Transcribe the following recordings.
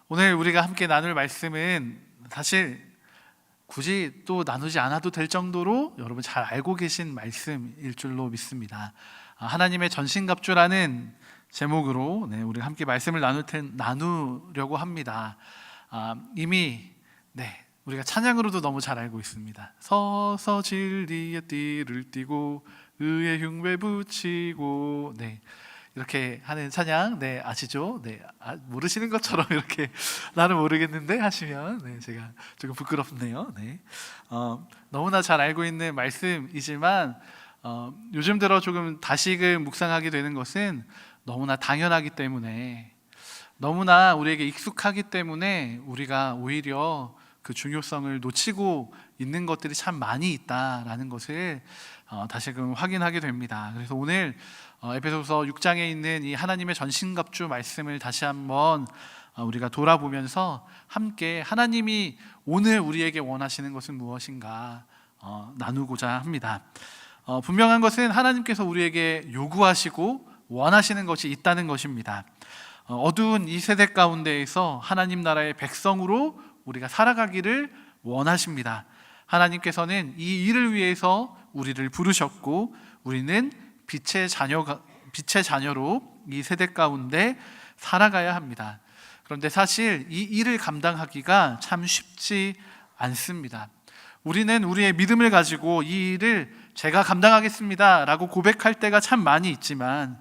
오늘 우리가 함께 나눌 말씀은 사실 굳이 또 나누지 않아도 될 정도로 여러분 잘 알고 계신 말씀일 줄로 믿습니다. 하나님의 전신갑주라는 제목으로 우리가 함께 말씀을 나누려고 합니다. 이미 우리가 찬양으로도 너무 잘 알고 있습니다. 서서 진리의 띠를 띠고 의의 흉배 붙이고 이렇게 하는 찬양 아시죠? 모르시는 것처럼 이렇게 나는 모르겠는데 하시면 제가 조금 부끄럽네요. 너무나 잘 알고 있는 말씀이지만 요즘 들어 조금 다시금 묵상하게 되는 것은 너무나 당연하기 때문에, 너무나 우리에게 익숙하기 때문에 우리가 오히려 그 중요성을 놓치고 있는 것들이 참 많이 있다라는 것을 다시금 확인하게 됩니다. 그래서 오늘 에베소서 6장에 있는 이 하나님의 전신갑주 말씀을 다시 한번 우리가 돌아보면서 함께 하나님이 오늘 우리에게 원하시는 것은 무엇인가 나누고자 합니다. 분명한 것은 하나님께서 우리에게 요구하시고 원하시는 것이 있다는 것입니다. 어두운 이 세대 가운데에서 하나님 나라의 백성으로 우리가 살아가기를 원하십니다. 하나님께서는 이 일을 위해서 우리를 부르셨고 우리는 빛의 자녀로 이 세대 가운데 살아가야 합니다. 그런데 사실 이 일을 감당하기가 참 쉽지 않습니다. 우리는 우리의 믿음을 가지고 이 일을 제가 감당하겠습니다 라고 고백할 때가 참 많이 있지만,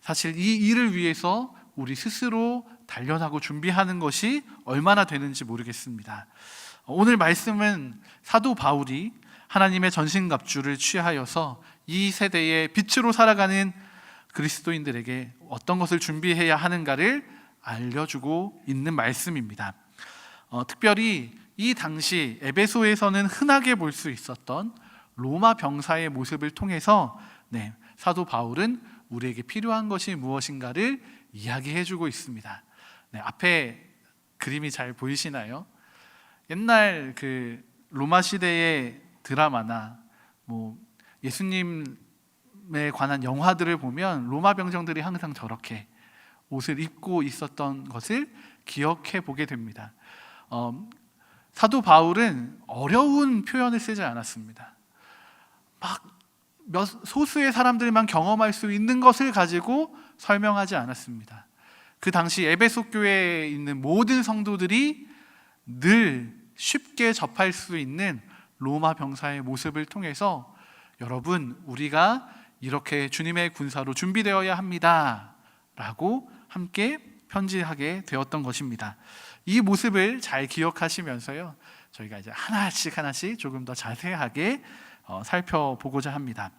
사실 이 일을 위해서 우리 스스로 단련하고 준비하는 것이 얼마나 되는지 모르겠습니다. 오늘 말씀은 사도 바울이 하나님의 전신갑주를 취하여서 이 세대의 빛으로 살아가는 그리스도인들에게 어떤 것을 준비해야 하는가를 알려주고 있는 말씀입니다. 특별히 이 당시 에베소에서는 흔하게 볼 수 있었던 로마 병사의 모습을 통해서 사도 바울은 우리에게 필요한 것이 무엇인가를 이야기해주고 있습니다. 앞에 그림이 잘 보이시나요? 옛날 그 로마 시대의 드라마나 예수님에 관한 영화들을 보면 로마 병정들이 항상 저렇게 옷을 입고 있었던 것을 기억해 보게 됩니다. 사도 바울은 어려운 표현을 쓰지 않았습니다. 몇 소수의 사람들만 경험할 수 있는 것을 가지고 설명하지 않았습니다. 그 당시 에베소 교회에 있는 모든 성도들이 늘 쉽게 접할 수 있는 로마 병사의 모습을 통해서 여러분, 우리가 이렇게 주님의 군사로 준비되어야 합니다 라고 함께 편지하게 되었던 것입니다. 이 모습을 잘 기억하시면서요, 저희가 이제 하나씩 조금 더 자세하게 살펴보고자 합니다.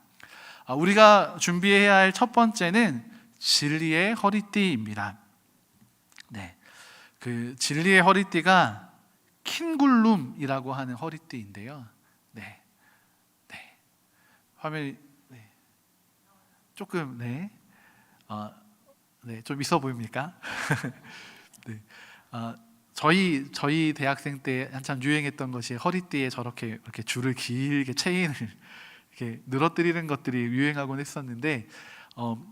우리가 준비해야 할 첫 번째는 진리의 허리띠입니다. 그 진리의 허리띠가 킨굴룸이라고 하는 허리띠인데요. 화면이 조금 좀 있어 보입니까? 저희 대학생 때 한참 유행했던 것이 허리띠에 저렇게 이렇게 줄을 길게 체인을 이렇게 늘어뜨리는 것들이 유행하곤 했었는데,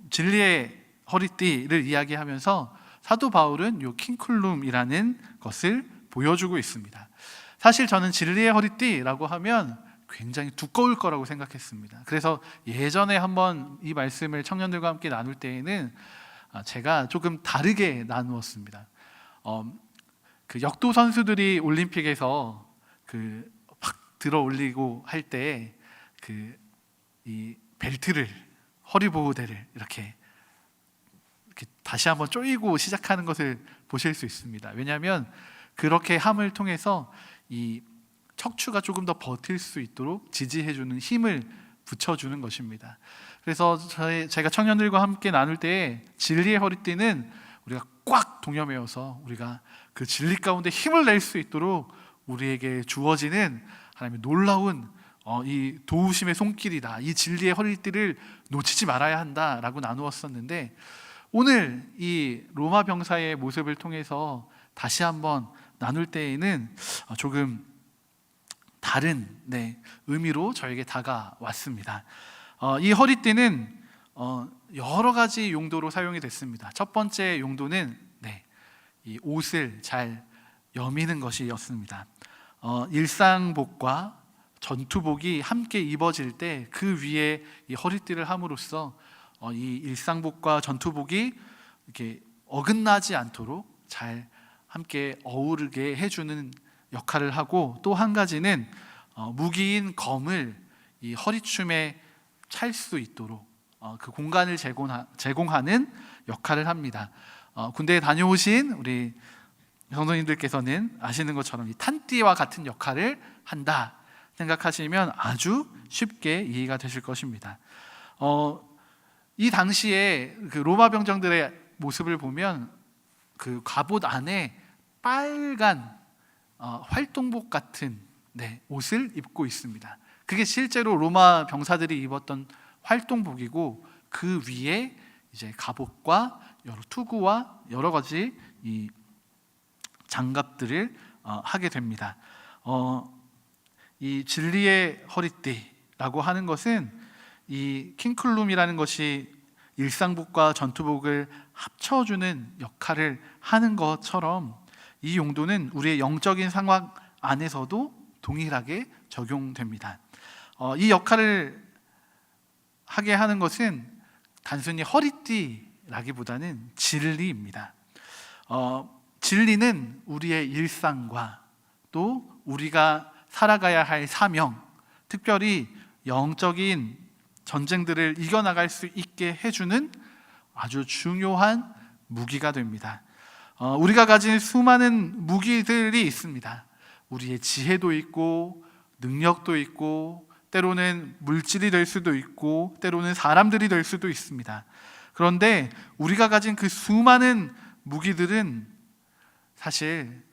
진리의 허리띠를 이야기하면서 사도 바울은 요 킹쿨룸이라는 것을 보여주고 있습니다. 사실 저는 진리의 허리띠라고 하면 굉장히 두꺼울 거라고 생각했습니다. 그래서 예전에 한번 이 말씀을 청년들과 함께 나눌 때에는 제가 조금 다르게 나누었습니다. 그 역도 선수들이 올림픽에서 팍 들어 올리고 할 때 이 벨트를, 허리 보호대를 이렇게 다시 한번 조이고 시작하는 것을 보실 수 있습니다. 왜냐하면 그렇게 함을 통해서 이 척추가 조금 더 버틸 수 있도록 지지해주는 힘을 붙여주는 것입니다. 그래서 제가 청년들과 함께 나눌 때 진리의 허리띠는 우리가 꽉 동여매어서 우리가 그 진리 가운데 힘을 낼 수 있도록 우리에게 주어지는 하나님의 놀라운 이 도우심의 손길이다, 이 진리의 허리띠를 놓치지 말아야 한다라고 나누었었는데, 오늘 이 로마 병사의 모습을 통해서 다시 한번 나눌 때에는 조금 다른 의미로 저에게 다가왔습니다. 이 허리띠는 여러 가지 용도로 사용이 됐습니다. 첫 번째 용도는 이 옷을 잘 여미는 것이었습니다. 일상복과 전투복이 함께 입어질 때 그 위에 이 허리띠를 함으로써 이 일상복과 전투복이 이렇게 어긋나지 않도록 잘 함께 어우르게 해주는 역할을 하고, 또 한 가지는 무기인 검을 이 허리춤에 찰 수 있도록 그 공간을 제공하는 역할을 합니다. 군대에 다녀오신 우리 성도님들께서는 아시는 것처럼 이 탄띠와 같은 역할을 한다 생각하시면 아주 쉽게 이해가 되실 것입니다. 이 당시에 그 로마 병정들의 모습을 보면 그 갑옷 안에 빨간 활동복 같은 옷을 입고 있습니다. 그게 실제로 로마 병사들이 입었던 활동복이고, 그 위에 이제 갑옷과 여러 투구와 여러 가지 이 장갑들을 하게 됩니다. 이 진리의 허리띠라고 하는 것은 이 킹클룸이라는 것이 일상복과 전투복을 합쳐주는 역할을 하는 것처럼, 이 용도는 우리의 영적인 상황 안에서도 동일하게 적용됩니다. 이 역할을 하게 하는 것은 단순히 허리띠라기보다는 진리입니다. 진리는 우리의 일상과 또 우리가 살아가야 할 사명, 특별히 영적인 전쟁들을 이겨나갈 수 있게 해주는 아주 중요한 무기가 됩니다. 우리가 가진 수많은 무기들이 있습니다. 우리의 지혜도 있고 능력도 있고, 때로는 물질이 될 수도 있고, 때로는 사람들이 될 수도 있습니다. 그런데 우리가 가진 그 수많은 무기들은 사실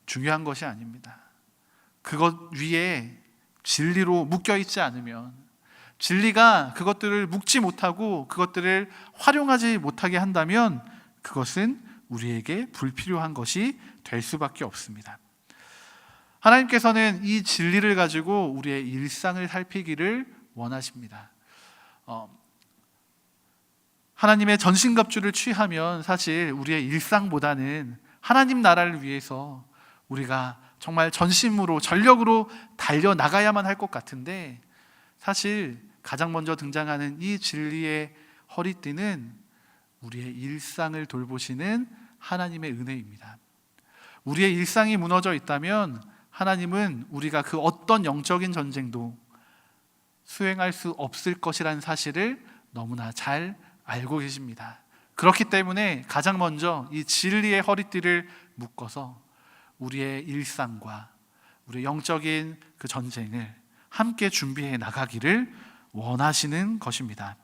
중요한 것이 아닙니다. 그것 위에 진리로 묶여 있지 않으면, 진리가 그것들을 묶지 못하고 그것들을 활용하지 못하게 한다면 그것은 우리에게 불필요한 것이 될 수밖에 없습니다. 하나님께서는 이 진리를 가지고 우리의 일상을 살피기를 원하십니다. 하나님의 전신갑주를 취하면 사실 우리의 일상보다는 하나님 나라를 위해서 우리가 정말 전심으로 전력으로 달려나가야만 할 것 같은데, 사실 가장 먼저 등장하는 이 진리의 허리띠는 우리의 일상을 돌보시는 하나님의 은혜입니다. 우리의 일상이 무너져 있다면 하나님은 우리가 그 어떤 영적인 전쟁도 수행할 수 없을 것이라는 사실을 너무나 잘 알고 계십니다. 그렇기 때문에 가장 먼저 이 진리의 허리띠를 묶어서 우리의 일상과 우리의 영적인 그 전쟁을 함께 준비해 나가기를 원하시는 것입니다.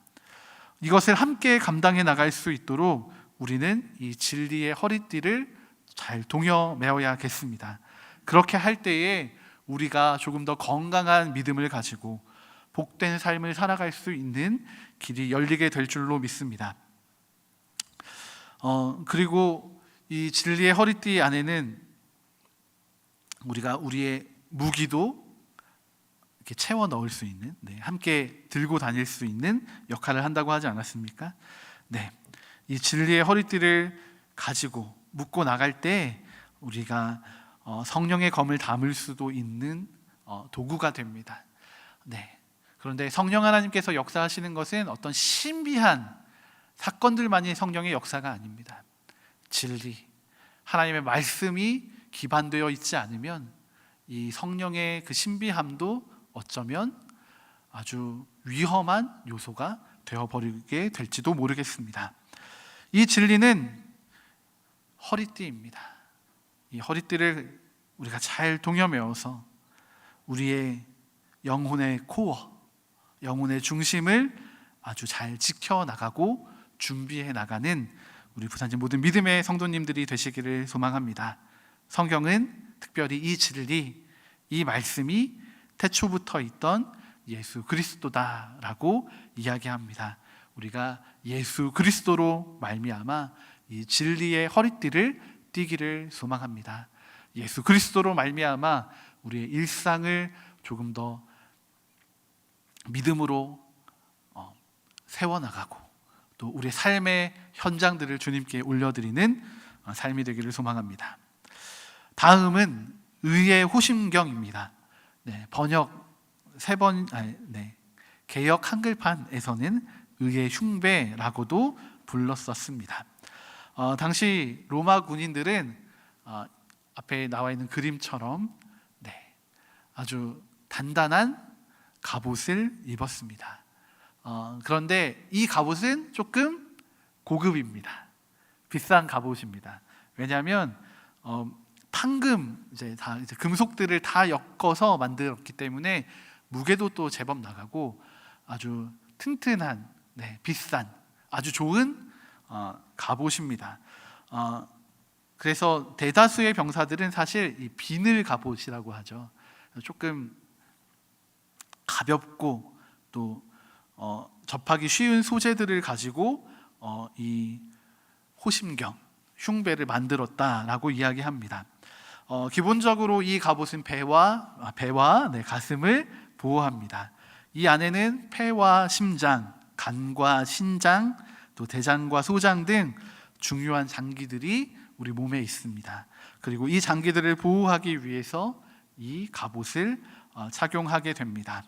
이것을 함께 감당해 나갈 수 있도록 우리는 이 진리의 허리띠를 잘 동여 매어야겠습니다. 그렇게 할 때에 우리가 조금 더 건강한 믿음을 가지고 복된 삶을 살아갈 수 있는 길이 열리게 될 줄로 믿습니다. 그리고 이 진리의 허리띠 안에는 우리가 우리의 무기도 이렇게 채워 넣을 수 있는, 함께 들고 다닐 수 있는 역할을 한다고 하지 않았습니까? 이 진리의 허리띠를 가지고 묶고 나갈 때 우리가 성령의 검을 담을 수도 있는 도구가 됩니다. 그런데 성령 하나님께서 역사하시는 것은 어떤 신비한 사건들만이 성령의 역사가 아닙니다. 진리, 하나님의 말씀이 기반되어 있지 않으면 이 성령의 그 신비함도 어쩌면 아주 위험한 요소가 되어버리게 될지도 모르겠습니다. 이 진리는 허리띠입니다. 이 허리띠를 우리가 잘 동여매어서 우리의 영혼의 코어, 영혼의 중심을 아주 잘 지켜나가고 준비해 나가는 우리 부산진 모든 믿음의 성도님들이 되시기를 소망합니다. 성경은 특별히 이 진리, 이 말씀이 태초부터 있던 예수 그리스도다라고 이야기합니다. 우리가 예수 그리스도로 말미암아 이 진리의 허리띠를 띠기를 소망합니다. 예수 그리스도로 말미암아 우리의 일상을 조금 더 믿음으로 세워나가고, 또 우리의 삶의 현장들을 주님께 올려드리는 삶이 되기를 소망합니다. 다음은 의의 호심경입니다. 번역 개역 한글판에서는 의의 흉배라고도 불렀었습니다. 당시 로마 군인들은 앞에 나와 있는 그림처럼 아주 단단한 갑옷을 입었습니다. 그런데 이 갑옷은 조금 고급입니다. 비싼 갑옷입니다. 왜냐하면 판금 이제 금속들을 다 엮어서 만들었기 때문에 무게도 또 제법 나가고 아주 튼튼한 비싼 아주 좋은 갑옷입니다. 그래서 대다수의 병사들은 사실 이 비늘 갑옷이라고 하죠. 조금 가볍고 또 접하기 쉬운 소재들을 가지고 이 호심경, 흉배를 만들었다라고 이야기합니다. 기본적으로 이 갑옷은 배와 가슴을 보호합니다. 이 안에는 폐와 심장, 간과 신장, 또 대장과 소장 등 중요한 장기들이 우리 몸에 있습니다. 그리고 이 장기들을 보호하기 위해서 이 갑옷을 착용하게 됩니다.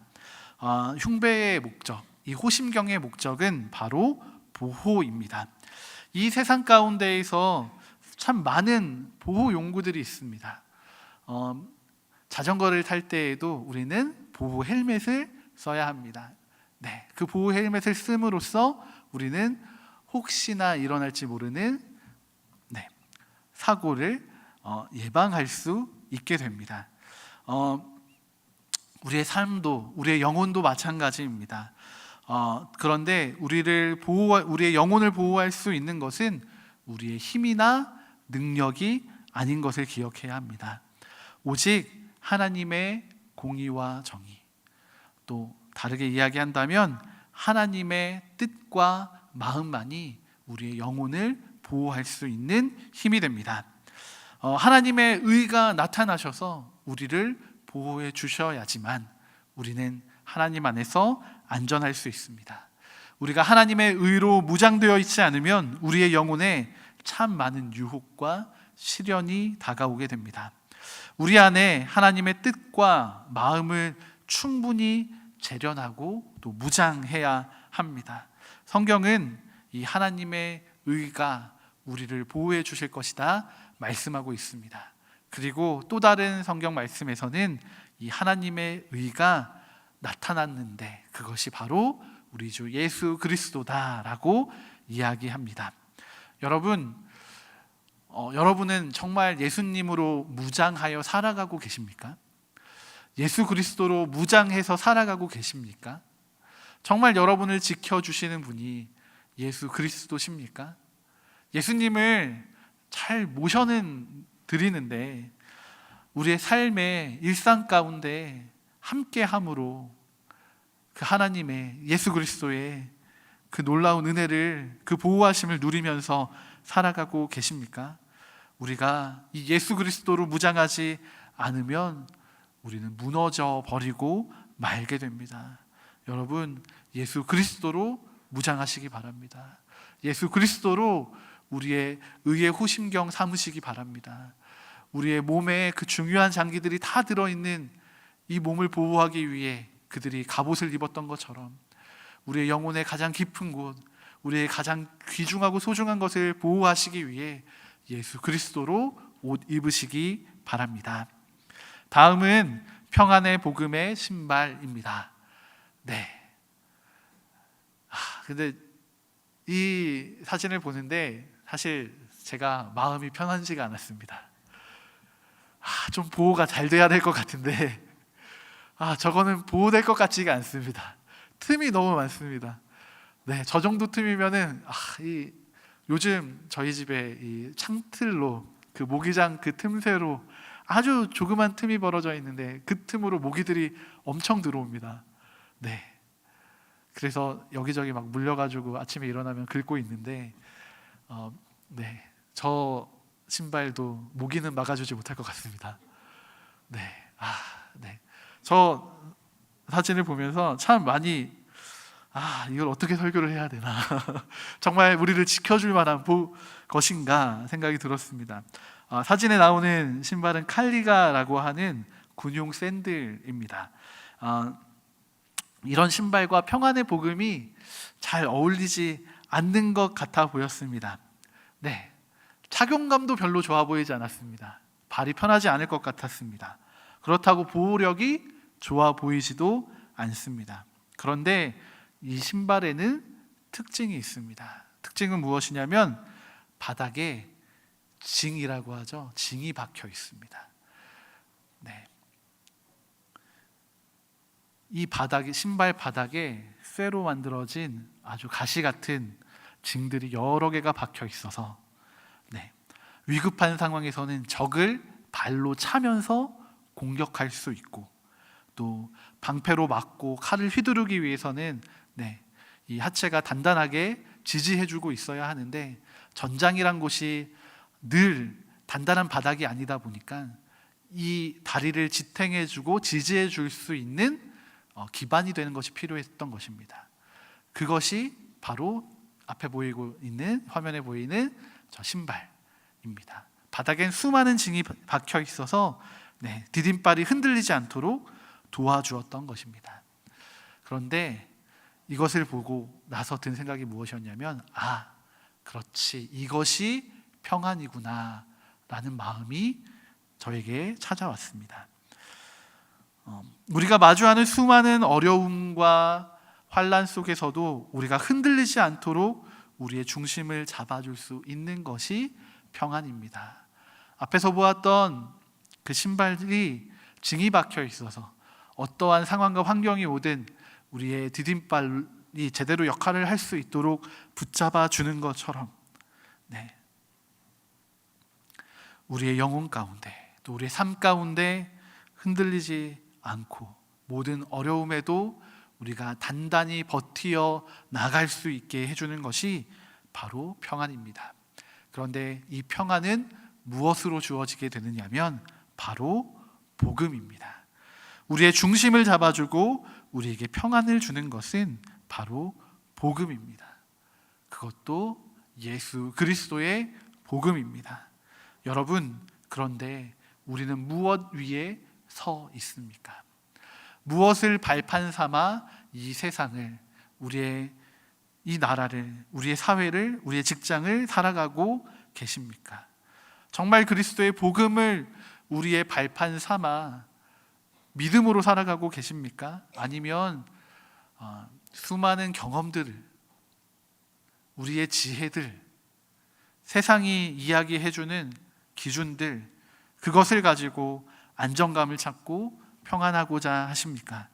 흉배의 목적, 이 호심경의 목적은 바로 보호입니다. 이 세상 가운데에서 참 많은 보호 용구들이 있습니다. 자전거를 탈 때에도 우리는 보호 헬멧을 써야 합니다. 그 보호 헬멧을 씀으로써 우리는 혹시나 일어날지 모르는 사고를 예방할 수 있게 됩니다. 우리의 삶도, 우리의 영혼도 마찬가지입니다. 그런데 우리의 영혼을 보호할 수 있는 것은 우리의 힘이나 능력이 아닌 것을 기억해야 합니다. 오직 하나님의 공의와 정의, 또 다르게 이야기한다면 하나님의 뜻과 마음만이 우리의 영혼을 보호할 수 있는 힘이 됩니다. 하나님의 의가 나타나셔서 우리를 보호해 주셔야지만 우리는 하나님 안에서 안전할 수 있습니다. 우리가 하나님의 의로 무장되어 있지 않으면 우리의 영혼에 참 많은 유혹과 시련이 다가오게 됩니다. 우리 안에 하나님의 뜻과 마음을 충분히 재련하고 또 무장해야 합니다. 성경은 이 하나님의 의가 우리를 보호해 주실 것이다 말씀하고 있습니다. 그리고 또 다른 성경 말씀에서는 이 하나님의 의가 나타났는데 그것이 바로 우리 주 예수 그리스도다라고 이야기합니다. 여러분은 정말 예수님으로 무장하여 살아가고 계십니까? 예수 그리스도로 무장해서 살아가고 계십니까? 정말 여러분을 지켜주시는 분이 예수 그리스도십니까? 예수님을 잘 모셔는 드리는데 우리의 삶의 일상 가운데 함께함으로 그 하나님의 예수 그리스도의 그 놀라운 은혜를, 그 보호하심을 누리면서 살아가고 계십니까? 우리가 이 예수 그리스도로 무장하지 않으면 우리는 무너져 버리고 말게 됩니다. 여러분, 예수 그리스도로 무장하시기 바랍니다. 예수 그리스도로 우리의 의의 호심경 삼으시기 바랍니다. 우리의 몸에 그 중요한 장기들이 다 들어있는 이 몸을 보호하기 위해 그들이 갑옷을 입었던 것처럼 우리의 영혼의 가장 깊은 곳, 우리의 가장 귀중하고 소중한 것을 보호하시기 위해 예수 그리스도로 옷 입으시기 바랍니다. 다음은 평안의 복음의 신발입니다. 근데 이 사진을 보는데 사실 제가 마음이 편하지가 않았습니다. 좀 보호가 잘 돼야 될 것 같은데 저거는 보호될 것 같지가 않습니다. 틈이 너무 많습니다. 저 정도 틈이면은 요즘 저희 집에 이 창틀로 그 모기장 그 틈새로 아주 조그만 틈이 벌어져 있는데 그 틈으로 모기들이 엄청 들어옵니다. 그래서 여기저기 막 물려가지고 아침에 일어나면 긁고 있는데 저 신발도 모기는 막아주지 못할 것 같습니다. 저 사진을 보면서 참 많이 이걸 어떻게 설교를 해야 되나 정말 우리를 지켜줄 만한 것인가 생각이 들었습니다. 사진에 나오는 신발은 칼리가라고 하는 군용 샌들입니다. 이런 신발과 평안의 복음이 잘 어울리지 않는 것 같아 보였습니다. 네, 착용감도 별로 좋아 보이지 않았습니다. 발이 편하지 않을 것 같았습니다. 그렇다고 보호력이 좋아 보이지도 않습니다. 그런데 이 신발에는 특징이 있습니다. 특징은 무엇이냐면 바닥에 징이라고 하죠. 징이 박혀 있습니다. 네. 이 바닥에, 신발 바닥에 쇠로 만들어진 아주 가시 같은 징들이 여러 개가 박혀 있어서 위급한 상황에서는 적을 발로 차면서 공격할 수 있고, 또 방패로 막고 칼을 휘두르기 위해서는 이 하체가 단단하게 지지해주고 있어야 하는데, 전장이란 곳이 늘 단단한 바닥이 아니다 보니까 이 다리를 지탱해주고 지지해줄 수 있는 기반이 되는 것이 필요했던 것입니다. 그것이 바로 앞에 보이고 있는, 화면에 보이는 저 신발입니다. 바닥엔 수많은 징이 박혀 있어서 디딤발이 흔들리지 않도록 도와주었던 것입니다. 그런데 이것을 보고 나서 든 생각이 무엇이었냐면, 그렇지, 이것이 평안이구나 라는 마음이 저에게 찾아왔습니다. 우리가 마주하는 수많은 어려움과 환난 속에서도 우리가 흔들리지 않도록 우리의 중심을 잡아줄 수 있는 것이 평안입니다. 앞에서 보았던 그 신발이 징이 박혀 있어서 어떠한 상황과 환경이 오든 우리의 디딤발이 제대로 역할을 할 수 있도록 붙잡아 주는 것처럼, 우리의 영혼 가운데, 또 우리의 삶 가운데 흔들리지 않고 모든 어려움에도 우리가 단단히 버티어 나갈 수 있게 해주는 것이 바로 평안입니다. 그런데 이 평안은 무엇으로 주어지게 되느냐면 바로 복음입니다. 우리의 중심을 잡아주고 우리에게 평안을 주는 것은 바로 복음입니다. 그것도 예수 그리스도의 복음입니다. 여러분, 그런데 우리는 무엇 위에 서 있습니까? 무엇을 발판 삼아 이 세상을, 우리의 이 나라를, 우리의 사회를, 우리의 직장을 살아가고 계십니까? 정말 그리스도의 복음을 우리의 발판 삼아 믿음으로 살아가고 계십니까? 아니면 수많은 경험들을, 우리의 지혜들, 세상이 이야기해주는 기준들, 그것을 가지고 안정감을 찾고 평안하고자 하십니까?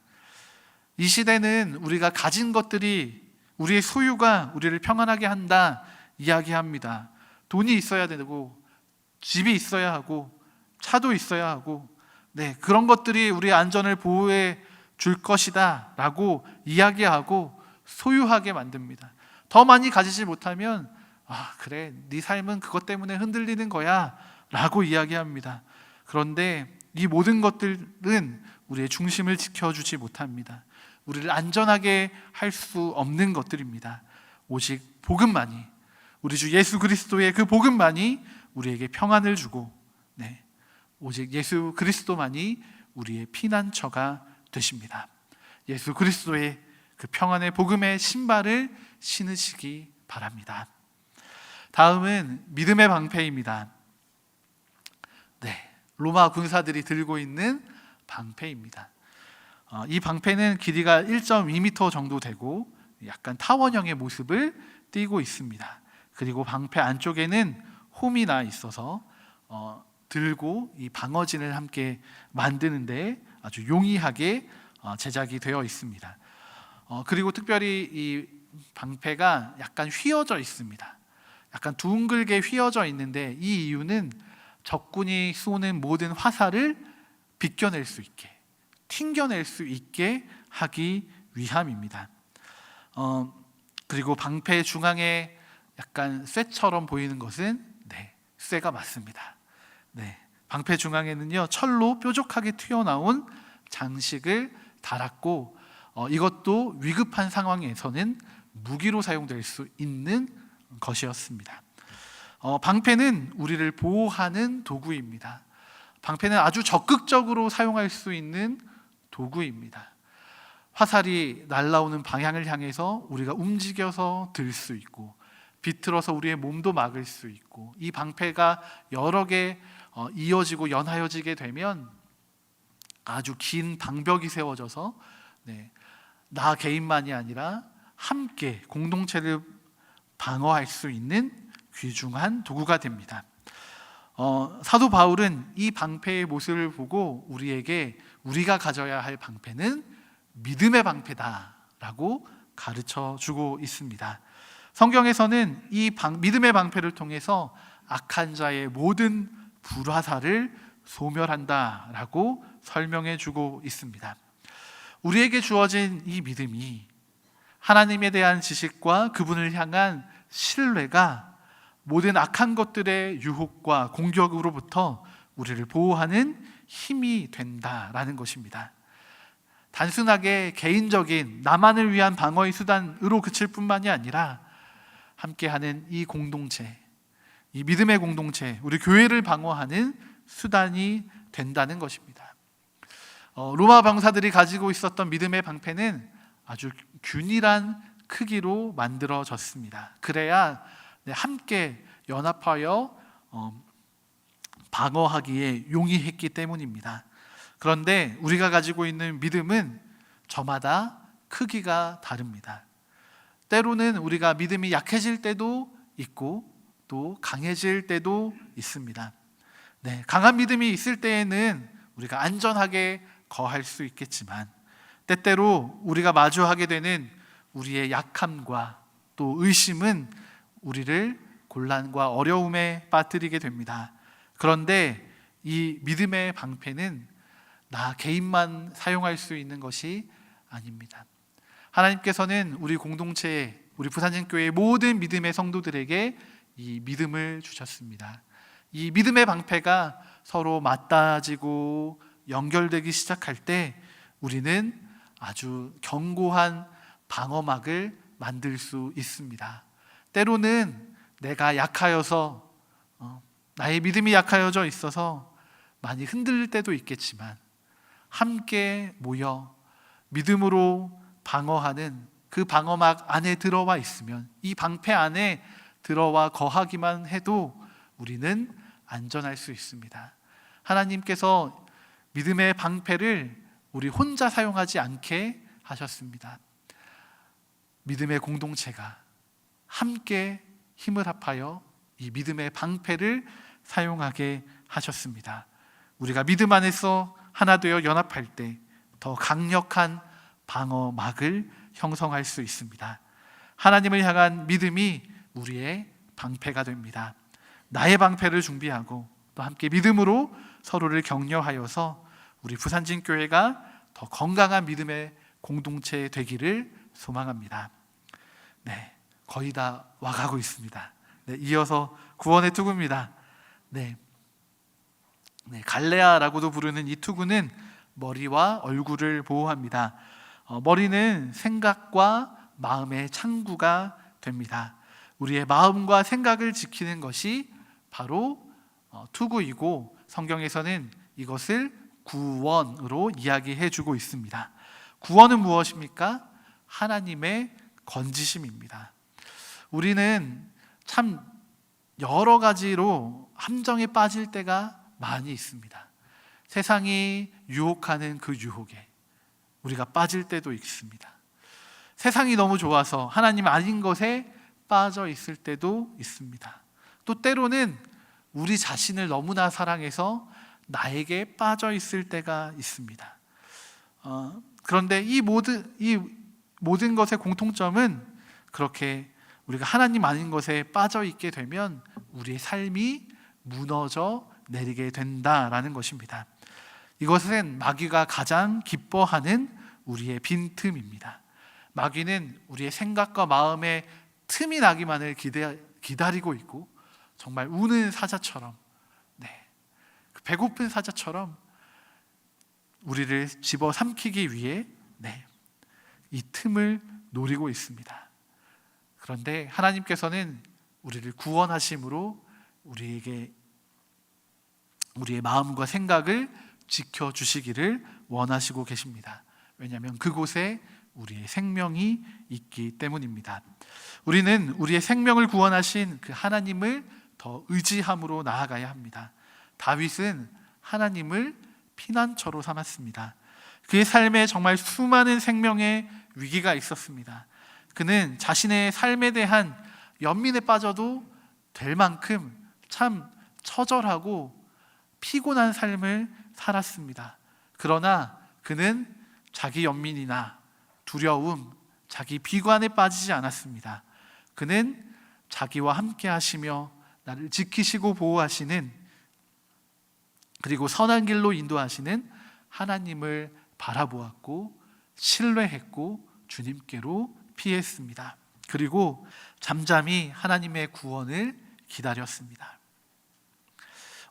이 시대는 우리가 가진 것들이, 우리의 소유가 우리를 평안하게 한다 이야기합니다. 돈이 있어야 되고, 집이 있어야 하고, 차도 있어야 하고, 그런 것들이 우리의 안전을 보호해 줄 것이다 라고 이야기하고 소유하게 만듭니다. 더 많이 가지지 못하면 그래, 네 삶은 그것 때문에 흔들리는 거야 라고 이야기합니다. 그런데 이 모든 것들은 우리의 중심을 지켜주지 못합니다. 우리를 안전하게 할 수 없는 것들입니다. 오직 복음만이, 우리 주 예수 그리스도의 그 복음만이 우리에게 평안을 주고, 오직 예수 그리스도만이 우리의 피난처가 되십니다. 예수 그리스도의 그 평안의 복음의 신발을 신으시기 바랍니다. 다음은 믿음의 방패입니다. 로마 군사들이 들고 있는 방패입니다. 이 방패는 길이가 1.2m 정도 되고 약간 타원형의 모습을 띠고 있습니다. 그리고 방패 안쪽에는 홈이 나 있어서 들고 이 방어진을 함께 만드는데 아주 용이하게 제작이 되어 있습니다. 그리고 특별히 이 방패가 약간 휘어져 있습니다. 약간 둥글게 휘어져 있는데, 이 이유는 적군이 쏘는 모든 화살을 비껴낼 수 있게, 튕겨낼 수 있게 하기 위함입니다. 그리고 방패 중앙에 약간 쇠처럼 보이는 것은 쇠가 맞습니다. 방패 중앙에는요, 철로 뾰족하게 튀어나온 장식을 달았고, 이것도 위급한 상황에서는 무기로 사용될 수 있는 것이었습니다. 방패는 우리를 보호하는 도구입니다. 방패는 아주 적극적으로 사용할 수 있는 도구입니다. 화살이 날아오는 방향을 향해서 우리가 움직여서 들 수 있고, 비틀어서 우리의 몸도 막을 수 있고, 이 방패가 여러 개 이어지고 연하여지게 되면 아주 긴 방벽이 세워져서 나 개인만이 아니라 함께 공동체를 방어할 수 있는 귀중한 도구가 됩니다. 사도 바울은 이 방패의 모습을 보고 우리에게 우리가 가져야 할 방패는 믿음의 방패다라고 가르쳐 주고 있습니다. 성경에서는 이 믿음의 방패를 통해서 악한 자의 모든 불화살을 소멸한다라고 설명해 주고 있습니다. 우리에게 주어진 이 믿음이 하나님에 대한 지식과 그분을 향한 신뢰가 모든 악한 것들의 유혹과 공격으로부터 우리를 보호하는 힘이 된다라는 것입니다. 단순하게 개인적인 나만을 위한 방어의 수단으로 그칠 뿐만이 아니라 함께하는 이 공동체, 이 믿음의 공동체, 우리 교회를 방어하는 수단이 된다는 것입니다. 로마 병사들이 가지고 있었던 믿음의 방패는 아주 균일한 크기로 만들어졌습니다. 그래야 함께 연합하여 방어하기에 용이했기 때문입니다. 그런데 우리가 가지고 있는 믿음은 저마다 크기가 다릅니다. 때로는 우리가 믿음이 약해질 때도 있고 또 강해질 때도 있습니다. 강한 믿음이 있을 때에는 우리가 안전하게 거할 수 있겠지만, 때때로 우리가 마주하게 되는 우리의 약함과 또 의심은 우리를 곤란과 어려움에 빠뜨리게 됩니다. 그런데 이 믿음의 방패는 나 개인만 사용할 수 있는 것이 아닙니다. 하나님께서는 우리 공동체에, 우리 부산진교회의 모든 믿음의 성도들에게 이 믿음을 주셨습니다. 이 믿음의 방패가 서로 맞닿아지고 연결되기 시작할 때 우리는 아주 견고한 방어막을 만들 수 있습니다. 때로는 내가 약하여서 나의 믿음이 약하여져 있어서 많이 흔들릴 때도 있겠지만, 함께 모여 믿음으로 방어하는 그 방어막 안에 들어와 있으면, 이 방패 안에 들어와 거하기만 해도 우리는 안전할 수 있습니다. 하나님께서 믿음의 방패를 우리 혼자 사용하지 않게 하셨습니다. 믿음의 공동체가 함께 힘을 합하여 이 믿음의 방패를 사용하게 하셨습니다. 우리가 믿음 안에서 하나 되어 연합할 때 더 강력한 방어막을 형성할 수 있습니다. 하나님을 향한 믿음이 우리의 방패가 됩니다. 나의 방패를 준비하고 또 함께 믿음으로 서로를 격려하여서 우리 부산진교회가 더 건강한 믿음의 공동체 되기를 소망합니다. 거의 다 와가고 있습니다. 이어서 구원의 투구입니다. 갈레아라고도 부르는 이 투구는 머리와 얼굴을 보호합니다. 머리는 생각과 마음의 창구가 됩니다. 우리의 마음과 생각을 지키는 것이 바로 투구이고, 성경에서는 이것을 구원으로 이야기해 주고 있습니다. 구원은 무엇입니까? 하나님의 건지심입니다. 우리는 참 여러 가지로 함정에 빠질 때가 많이 있습니다. 세상이 유혹하는 그 유혹에 우리가 빠질 때도 있습니다. 세상이 너무 좋아서 하나님 아닌 것에 빠져 있을 때도 있습니다. 또 때로는 우리 자신을 너무나 사랑해서 나에게 빠져 있을 때가 있습니다. 그런데 이 모든 것의 공통점은, 그렇게 우리가 하나님 아닌 것에 빠져 있게 되면 우리의 삶이 무너져 내리게 된다라는 것입니다. 이것은 마귀가 가장 기뻐하는 우리의 빈틈입니다. 마귀는 우리의 생각과 마음에 틈이 나기만을 기다리고 있고, 정말 우는 사자처럼, 배고픈 사자처럼 우리를 집어삼키기 위해 이 틈을 노리고 있습니다. 그런데 하나님께서는 우리를 구원하심으로 우리에게 우리의 마음과 생각을 지켜주시기를 원하시고 계십니다. 왜냐하면 그곳에 우리의 생명이 있기 때문입니다. 우리는 우리의 생명을 구원하신 그 하나님을 더 의지함으로 나아가야 합니다. 다윗은 하나님을 피난처로 삼았습니다. 그의 삶에 정말 수많은 생명의 위기가 있었습니다. 그는 자신의 삶에 대한 연민에 빠져도 될 만큼 참 처절하고 피곤한 삶을 살았습니다. 그러나 그는 자기 연민이나 두려움, 자기 비관에 빠지지 않았습니다. 그는 자기와 함께 하시며 나를 지키시고 보호하시는, 그리고 선한 길로 인도하시는 하나님을 바라보았고 신뢰했고 주님께로 피했습니다. 그리고 잠잠히 하나님의 구원을 기다렸습니다.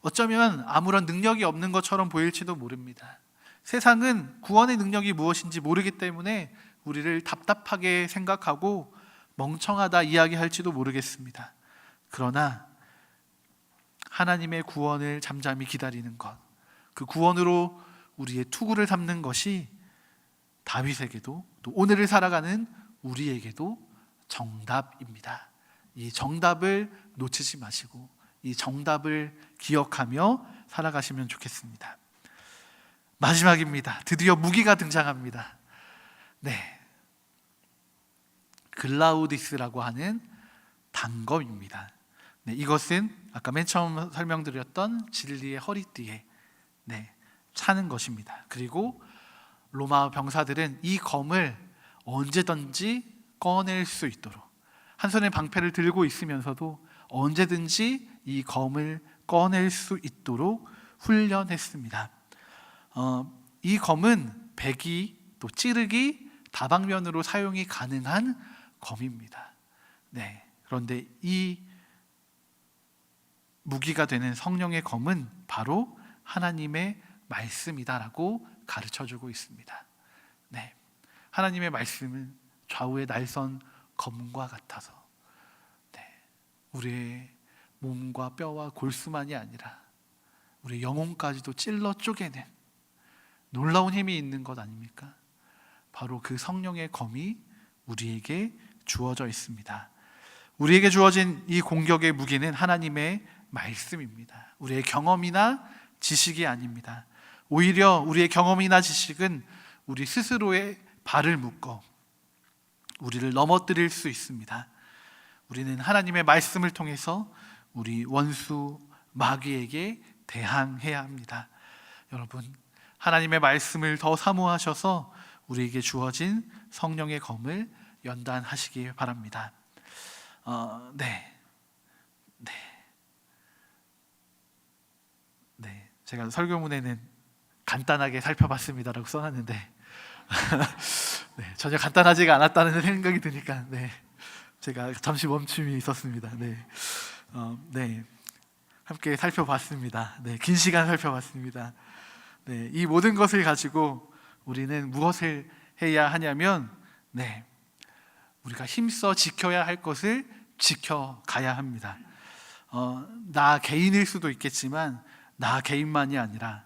어쩌면 아무런 능력이 없는 것처럼 보일지도 모릅니다. 세상은 구원의 능력이 무엇인지 모르기 때문에 우리를 답답하게 생각하고 멍청하다 이야기할지도 모르겠습니다. 그러나 하나님의 구원을 잠잠히 기다리는 것, 그 구원으로 우리의 투구를 삼는 것이 다윗에게도 또 오늘을 살아가는 우리에게도 정답입니다. 이 정답을 놓치지 마시고 이 정답을 기억하며 살아가시면 좋겠습니다. 마지막입니다. 드디어 무기가 등장합니다. 네, 글라우디스라고 하는 단검입니다. 네, 이것은 아까 맨 처음 설명드렸던 진리의 허리띠에 차는 것입니다. 그리고 로마 병사들은 이 검을 언제든지 꺼낼 수 있도록 한 손에 방패를 들고 있으면서도 언제든지 이 검을 꺼낼 수 있도록 훈련했습니다. 이 검은 베기 또 찌르기 다방면으로 사용이 가능한 검입니다. 네, 그런데 이 무기가 되는 성령의 검은 바로 하나님의 말씀이다라고 가르쳐주고 있습니다. 네, 하나님의 말씀은 좌우의 날선 검과 같아서 우리의 몸과 뼈와 골수만이 아니라 우리의 영혼까지도 찔러 쪼개는 놀라운 힘이 있는 것 아닙니까? 바로 그 성령의 검이 우리에게 주어져 있습니다. 우리에게 주어진 이 공격의 무기는 하나님의 말씀입니다. 우리의 경험이나 지식이 아닙니다. 오히려 우리의 경험이나 지식은 우리 스스로의 발을 묶어 우리를 넘어뜨릴 수 있습니다. 우리는 하나님의 말씀을 통해서 우리 원수 마귀에게 대항해야 합니다. 여러분, 하나님의 말씀을 더 사모하셔서 우리에게 주어진 성령의 검을 연단하시기 바랍니다. 제가 설교문에는 간단하게 살펴봤습니다라고 써놨는데 전혀 간단하지가 않았다는 생각이 드니까 제가 잠시 멈춤이 있었습니다. 함께 살펴봤습니다. 긴 시간 살펴봤습니다. 이 모든 것을 가지고 우리는 무엇을 해야 하냐면 우리가 힘써 지켜야 할 것을 지켜가야 합니다. 나 개인일 수도 있겠지만 나 개인만이 아니라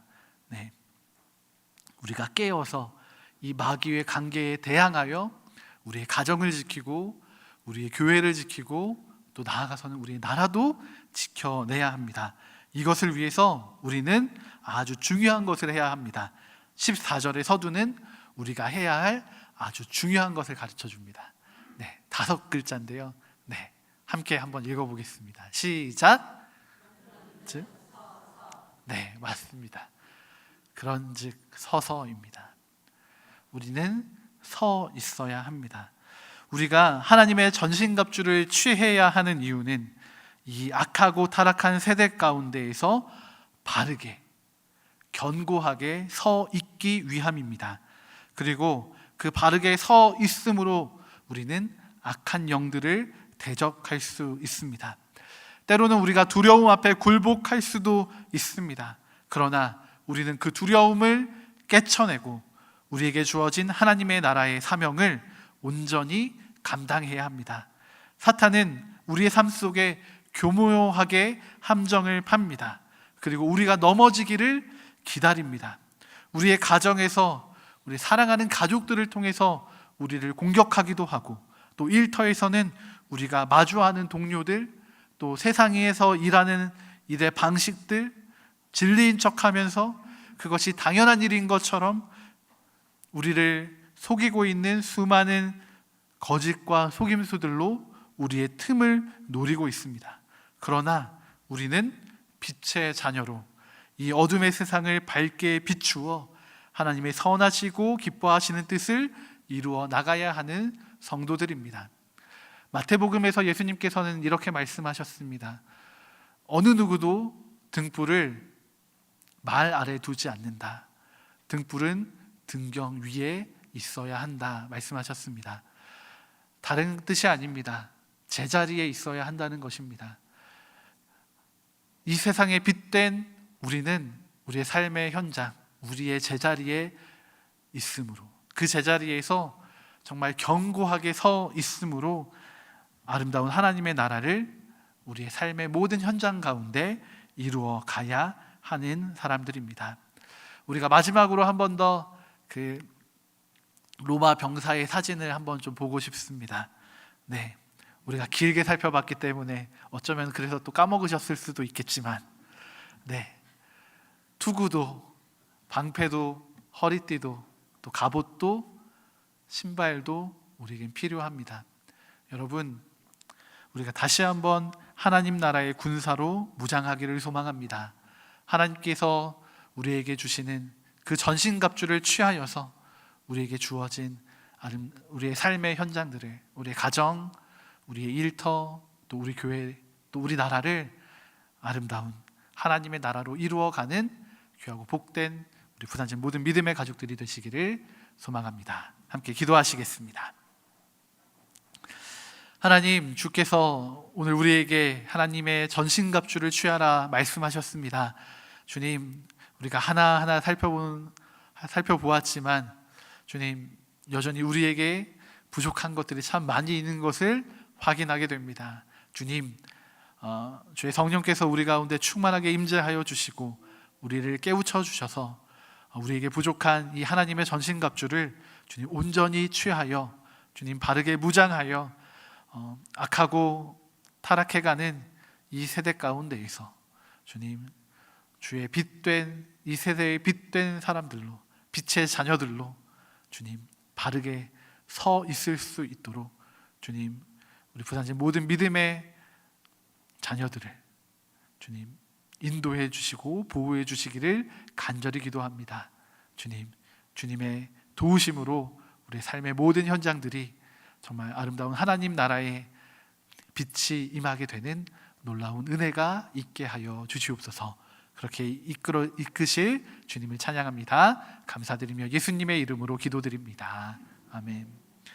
우리가 깨어서 이 마귀의 관계에 대항하여 우리의 가정을 지키고 우리의 교회를 지키고 또 나아가서는 우리의 나라도 지켜내야 합니다. 이것을 위해서 우리는 아주 중요한 것을 해야 합니다. 14절의 서두는 우리가 해야 할 아주 중요한 것을 가르쳐 줍니다. 5글자인데요. 함께 한번 읽어보겠습니다. 시작. 맞습니다. 그런즉 서서입니다. 우리는 서 있어야 합니다. 우리가 하나님의 전신갑주를 취해야 하는 이유는 이 악하고 타락한 세대 가운데에서 바르게 견고하게 서 있기 위함입니다. 그리고 그 바르게 서 있음으로 우리는 악한 영들을 대적할 수 있습니다. 때로는 우리가 두려움 앞에 굴복할 수도 있습니다. 그러나 우리는 그 두려움을 깨쳐내고 우리에게 주어진 하나님의 나라의 사명을 온전히 감당해야 합니다. 사탄은 우리의 삶 속에 교묘하게 함정을 팝니다. 그리고 우리가 넘어지기를 기다립니다. 우리의 가정에서, 우리 사랑하는 가족들을 통해서 우리를 공격하기도 하고, 또 일터에서는 우리가 마주하는 동료들, 또 세상에서 일하는 일의 방식들, 진리인 척하면서 그것이 당연한 일인 것처럼 우리를 속이고 있는 수많은 거짓과 속임수들로 우리의 틈을 노리고 있습니다. 그러나 우리는 빛의 자녀로 이 어둠의 세상을 밝게 비추어 하나님의 선하시고 기뻐하시는 뜻을 이루어 나가야 하는 성도들입니다. 마태복음에서 예수님께서는 이렇게 말씀하셨습니다. 어느 누구도 등불을 말 아래 두지 않는다. 등불은 등경 위에 있어야 한다 말씀하셨습니다. 다른 뜻이 아닙니다. 제자리에 있어야 한다는 것입니다. 이 세상에 빛된 우리는 우리의 삶의 현장, 우리의 제자리에 있으므로, 그 제자리에서 정말 견고하게 서 있으므로 아름다운 하나님의 나라를 우리의 삶의 모든 현장 가운데 이루어 가야 하는 사람들입니다. 우리가 마지막으로 한 번 더 그 로마 병사의 사진을 한번 좀 보고 싶습니다. 네, 우리가 길게 살펴봤기 때문에 어쩌면 그래서 또 까먹으셨을 수도 있겠지만, 네, 투구도, 방패도, 허리띠도, 또 갑옷도, 신발도 우리에겐 필요합니다. 여러분, 우리가 다시 한번 하나님 나라의 군사로 무장하기를 소망합니다. 하나님께서 우리에게 주시는 그 전신갑주를 취하여서 우리에게 주어진 우리의 삶의 현장들을, 우리의 가정, 우리의 일터, 또 우리 교회, 또 우리 나라를 아름다운 하나님의 나라로 이루어가는 귀하고 복된 우리 부산진 모든 믿음의 가족들이 되시기를 소망합니다. 함께 기도하시겠습니다. 하나님, 주께서 오늘 우리에게 하나님의 전신갑주를 취하라 말씀하셨습니다. 주님, 우리가 하나하나 살펴보았지만 주님, 여전히 우리에게 부족한 것들이 참 많이 있는 것을 확인하게 됩니다. 주님, 주의 성령께서 우리 가운데 충만하게 임재하여 주시고 우리를 깨우쳐 주셔서 우리에게 부족한 이 하나님의 전신갑주를 주님 온전히 취하여 주님 바르게 무장하여 악하고 타락해가는 이 세대 가운데에서 주님, 주의 빛된 이 세대의 빛된 사람들로, 빛의 자녀들로 주님 바르게 서 있을 수 있도록 주님, 우리 부산진 모든 믿음의 자녀들을 주님 인도해 주시고 보호해 주시기를 간절히 기도합니다. 주님, 주님의 도우심으로 우리의 삶의 모든 현장들이 정말 아름다운 하나님 나라의 빛이 임하게 되는 놀라운 은혜가 있게 하여 주시옵소서. 그렇게 이끄실 주님을 찬양합니다. 감사드리며 예수님의 이름으로 기도드립니다. 아멘.